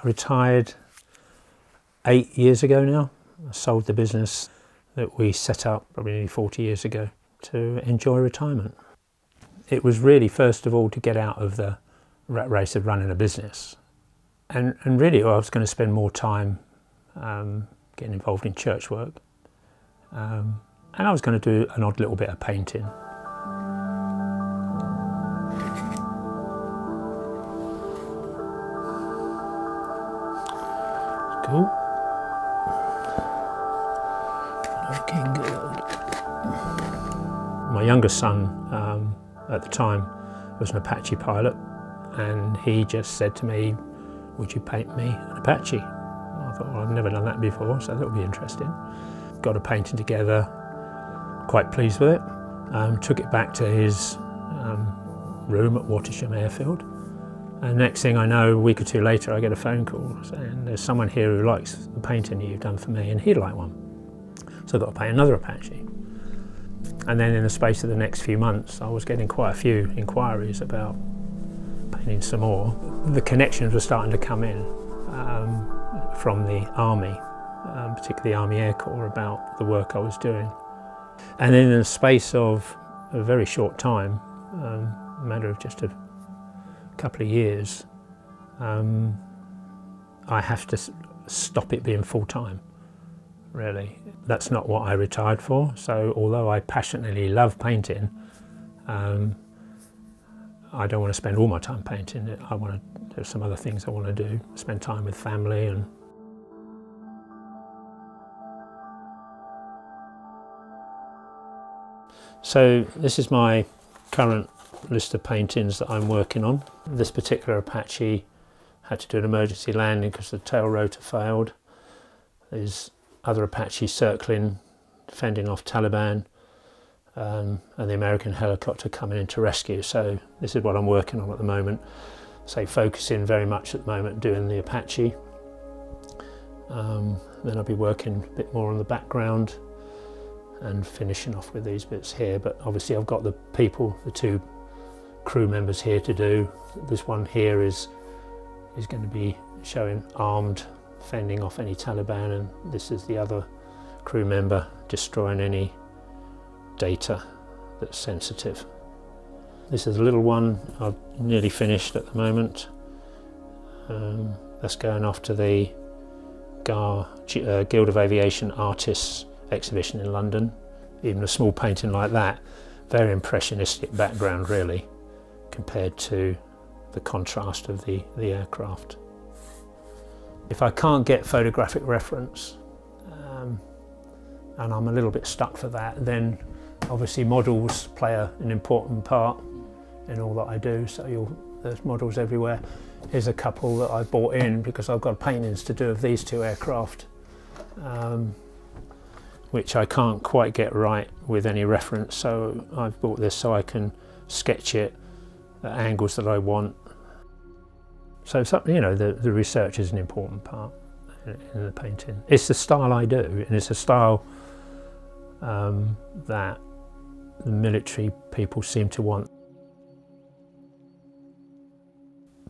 I retired 8 years ago now. I sold the business that we set up probably nearly 40 years ago to enjoy retirement. It was really, first of all, to get out of the rat race of running a business. And really I was going to spend more time getting involved in church work. And I was going to do an odd little bit of painting. Cool. Looking good. My youngest son at the time was an Apache pilot, and he just said to me, "Would you paint me an Apache?" I thought, well, I've never done that before, so that would be interesting. Got a painting together, quite pleased with it. Took it back to his room at Watersham Airfield. And next thing I know, a week or two later, I get a phone call saying, "There's someone here who likes the painting you've done for me, and he'd like one." So I got to paint another Apache. And then in the space of the next few months, I was getting quite a few inquiries about painting some more. The connections were starting to come in from the Army, particularly the Army Air Corps, about the work I was doing. And then in the space of a very short time, a matter of just a couple of years, I have to stop it being full-time, really. That's not what I retired for, so although I passionately love painting, I don't want to spend all my time painting. There's some other things I want to do, spend time with family. And so this is my current list of paintings that I'm working on. This particular Apache had to do an emergency landing because the tail rotor failed. There's other Apaches circling, fending off Taliban, and the American helicopter coming in to rescue. So this is what I'm working on at the moment. So focusing very much at the moment doing the Apache. Then I'll be working a bit more on the background and finishing off with these bits here. But obviously I've got the people, the two crew members here to do. This one here is going to be showing armed, fending off any Taliban, and this is the other crew member destroying any data that's sensitive. This is a little one I've nearly finished at the moment. That's going off to the Guild of Aviation Artists exhibition in London. Even a small painting like that, very impressionistic background really, compared to the contrast of the aircraft. If I can't get photographic reference, and I'm a little bit stuck for that, then obviously models play an important part in all that I do, so there's models everywhere. Here's a couple that I bought in because I've got paintings to do of these two aircraft, which I can't quite get right with any reference, so I've bought this so I can sketch it at angles that I want. So you know, the research is an important part in the painting. It's the style I do, and it's a style that the military people seem to want.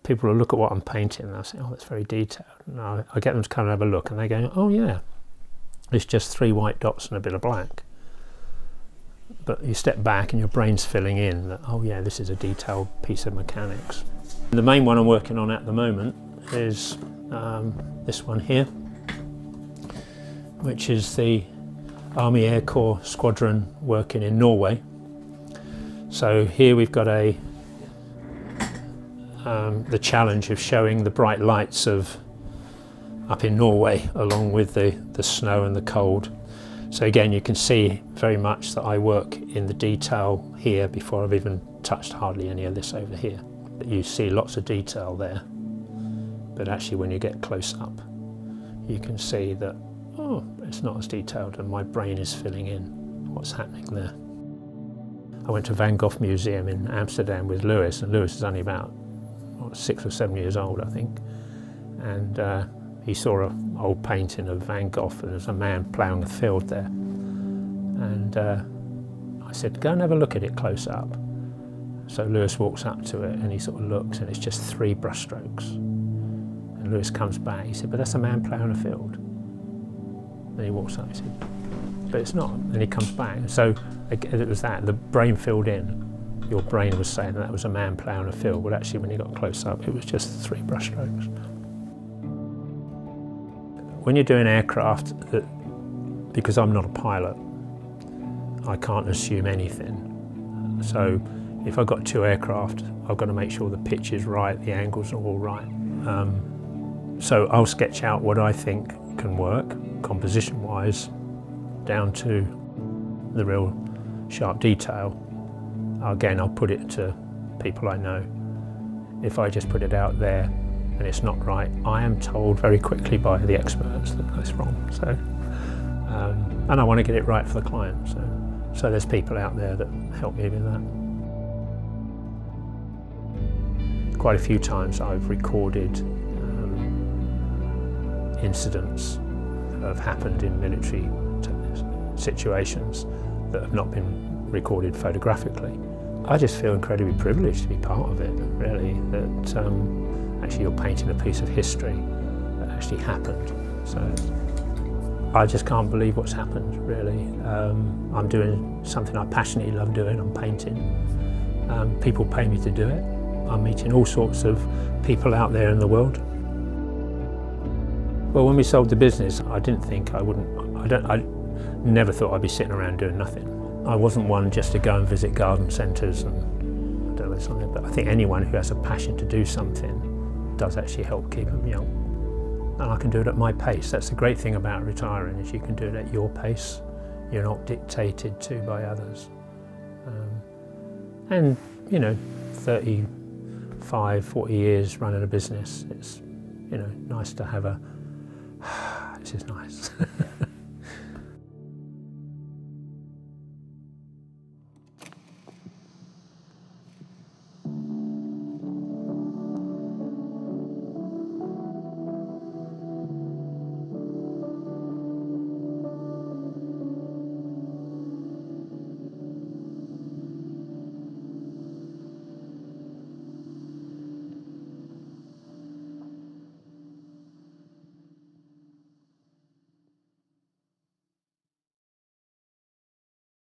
People will look at what I'm painting and they'll say, "Oh, that's very detailed." And I get them to come and have a look, and they go, "Oh yeah, it's just 3 white dots and a bit of black." But you step back and your brain's filling in that, oh yeah, this is a detailed piece of mechanics. The main one I'm working on at the moment is this one here, which is the Army Air Corps squadron working in Norway. So here we've got the challenge of showing the bright lights of up in Norway, along with the snow and the cold. So again, you can see very much that I work in the detail here before I've even touched hardly any of this over here. You see lots of detail there, but actually when you get close up, you can see that, oh, it's not as detailed, and my brain is filling in what's happening there. I went to Van Gogh Museum in Amsterdam with Lewis, and Lewis is only about 6 or 7 years old, I think, and he saw an old painting of Van Gogh, and there's a man ploughing a field there. And I said, "Go and have a look at it close up." So Lewis walks up to it and he sort of looks, and it's just 3 brush strokes. And Lewis comes back, he said, but that's a man ploughing a field. Then he walks up, he said, but it's not. And he comes back. So it was that, the brain filled in. Your brain was saying that was a man ploughing a field. Well, actually, when you got close up, it was just 3 brushstrokes. When you're doing aircraft, because I'm not a pilot, I can't assume anything. So if I've got 2 aircraft, I've got to make sure the pitch is right, the angles are all right. So I'll sketch out what I think can work, composition-wise, down to the real sharp detail. Again, I'll put it to people I know. If I just put it out there and it's not right, I am told very quickly by the experts that it's wrong. So, and I want to get it right for the client. So there's people out there that help me with that. Quite a few times I've recorded incidents that have happened in military situations that have not been recorded photographically. I just feel incredibly privileged to be part of it, really, that actually you're painting a piece of history that actually happened. So I just can't believe what's happened, really. I'm doing something I passionately love doing, I'm painting. People pay me to do it. I'm meeting all sorts of people out there in the world. Well, when we sold the business, I didn't think I never thought I'd be sitting around doing nothing. I wasn't one just to go and visit garden centres and I don't know something, but I think anyone who has a passion to do something does actually help keep them young. And I can do it at my pace. That's the great thing about retiring, is you can do it at your pace. You're not dictated to by others. And, you know, 35, 40 years running a business, it's, you know, nice to have a, this is nice.